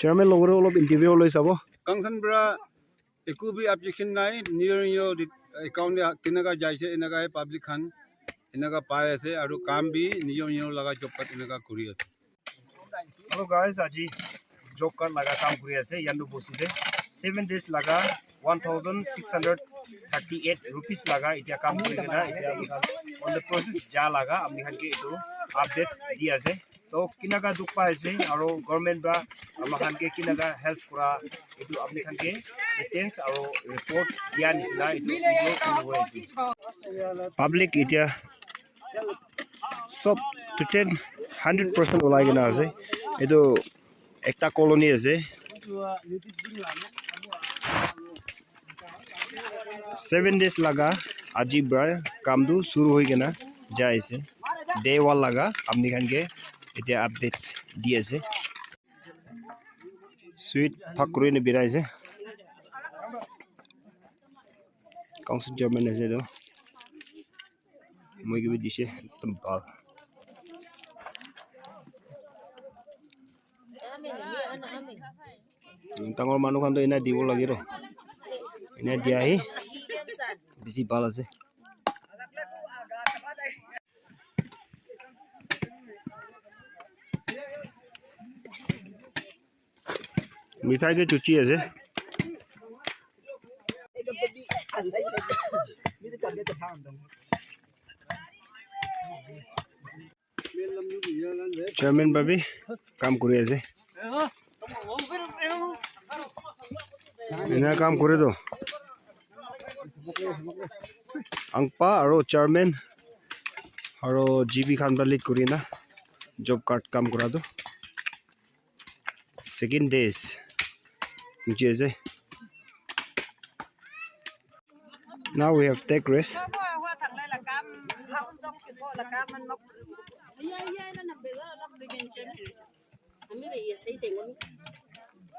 Chairman logro olop interview loi sabo. Kangsan bra eku bi application nai niyo account kinaga jaise inaga public khan inaga pai ase aru kam bi niyo laga job kat inaga kuri ase. Hello guys, aji job card laga kam kuri ase yandu boside 7 days laga 1638 rupees laga itia kam kuri na itia on the process ja laga apni khan ke etu updates di ase to kinaga duk pa ase aru government ba amahan ke kinaga help kura etu apni khan ke details aru report dia nisla etu public itia sub to 100% ulai gina ase etu ekta colony ase 7 days laga aji bra kamdu shuru hoi gina jaise day 1 laga apni khan ke etia updates di ase sweet phakuri ne biraise council chairman ase do moi gibi dise tambal tangor manu khan to ina dibo lagi ro ina dia hi bisi bal ase मिठाई के चुची है chairman बाबी काम करी আছে इना काम करे तो अंगपा और चेयरमैन और जीबी खान लीड करी ना जॉब कार्ड काम करा दो सेकेंड डेज जैसे now we have take rest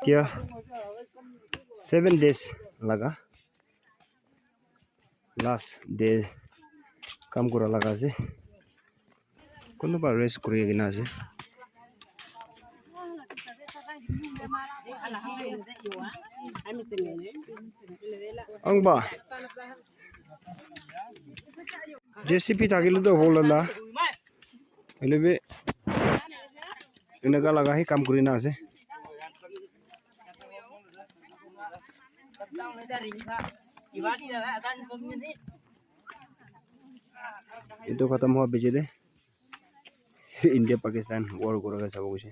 क्या 7 days लगा last day काम करा लगा से कोनो बार रेस्ट करिए ना से अंगबा जेसीपी थाकिले तो होलला हेलेबे इनका लगा ही काम करिना আছে itu खत्म हुआ बेचे दे इंडिया पाकिस्तान वॉर करगा सब कुछ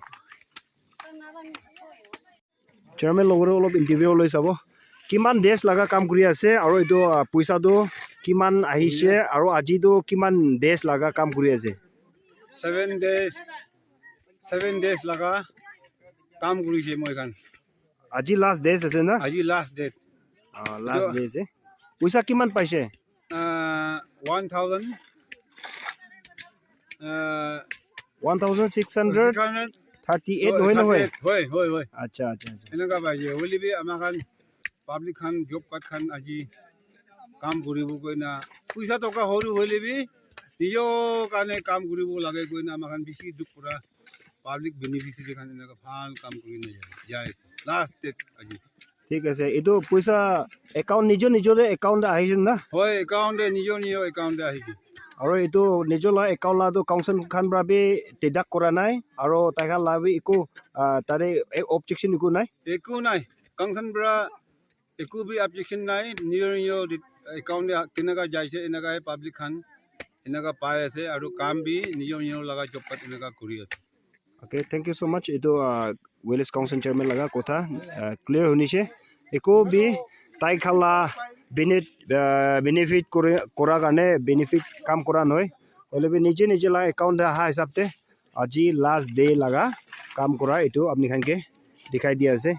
चेयरमैन লগৰে অলপ ইন্টাৰভিউ লৈ চাব কিমান দেশ লাগা কাম কৰি আছে আৰু এটো পইচাটো কিমান আহিছে আৰু আজিটো কিমান দেশ লাগা কাম কৰি আছে 7 days laga काम কৰিছে মই খান আজি লাষ্ট ডেজ আছে না আজি লাষ্ট ডেট লাষ্ট ডেজ আছে পইচা কিমান পাইছে 1638 হয় না হয় হয় আচ্ছা আচ্ছা এনেকা পাইছে হলিবি আমাখান পাবলিক খান জব কাৰ্ড খান আজি কাম কৰিব কইনা পইচা টকা হৰু হলিবি নিজ কাৰণে কাম কৰিব লাগে কইনা আমাখান বেছি দুখ পুৰা পাবলিক বেনিফিচিয়াৰি খান এনেকা ভাল কাম কৰি না যায় লাষ্ট ডেট আজি ঠিক আছে এটো পইচা একাউন্ট নিজৰে একাউন্ট আহিছে না হয় একাউন্টে নিজ একাউন্টে আহিছে আৰু এটো নিজলা একাউন্ট লাটো কাউন্সিল খান ব্ৰাবি টেডাক কৰা নাই আৰু তাইখা লাবি একো তাৰে অবজেকশন একো নাই কাউন্সিল ব্ৰা একো বি অবজেকশন নাই নিজ একাউন্টে কিনাga যাইছে এনেকা পাবলিক খান এনেকা পাই আছে আৰু কাম বি নিজ লগা জব কাৰ্ড এনেকা কৰি আছে ওকে থ্যাংক ইউ সো মাচ এটো ওয়েলেস কাউন্সিল চেয়ারম্যান লাগা কথা ক্লিয়ার হনিছে একো বি তাই খালা বেনিফিট করা কারণে বেনিফিট কাম করা নয় হলে নিজে লা একাউন্ট আহা হিসাবতে আজি লাস্ট ডে লাগা কাম করা এটো আপনি খানকে দেখাই দিয়া আছে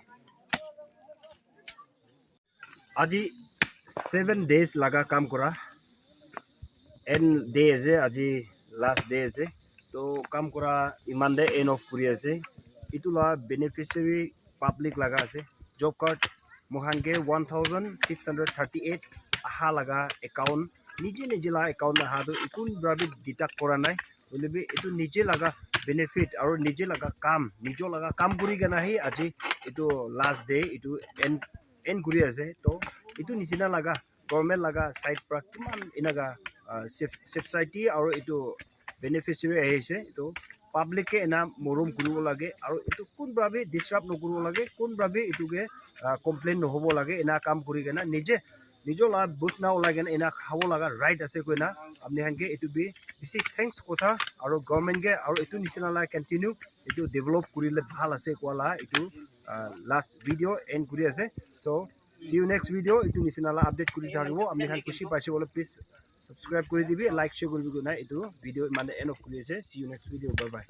আজি 7 days লাগা কাম করা এন্ড ডে আছে আজি লাস্ট ডে আছে তো কাম করা ইমান দে এন্ড অফ কৰি আছে ইতুলা বেনিফিচিয়ারি পাবলিক লাগা আছে জব কার্ড মোহানকে 1638 আহা লাগা একাউন্ট নিজে লা একাউন্ট আহা তো ইকুন ব্রাবি ডিটাক্ট করা নাই বলিবি এটো নিজে লাগা benefit aru nije laga kam nijo laga kam kuri kena hi aji itu last day itu end kuri ase to itu nisina laga government laga side pra kiman inaga society aru itu beneficiary ahise to public ke ena morom kuribo lage aru itu kun brabe disrupt no kuribo lage kun brabe itu ke complain no hobo lage ena kam kuri kena nije nijo la bush na ulage ena khabo laga right ase koina apni hanke itu be bisi thanks kotha aru government ke aru itu nisina la continue itu develop kurile bhal ase kwala itu last video end kuri ase so see you next video itu nisina la update kuri thakibo apni han kushi paise bole please subscribe kuri dibi like share kuri dibi na itu video mane end of kuri ase see you next video bye bye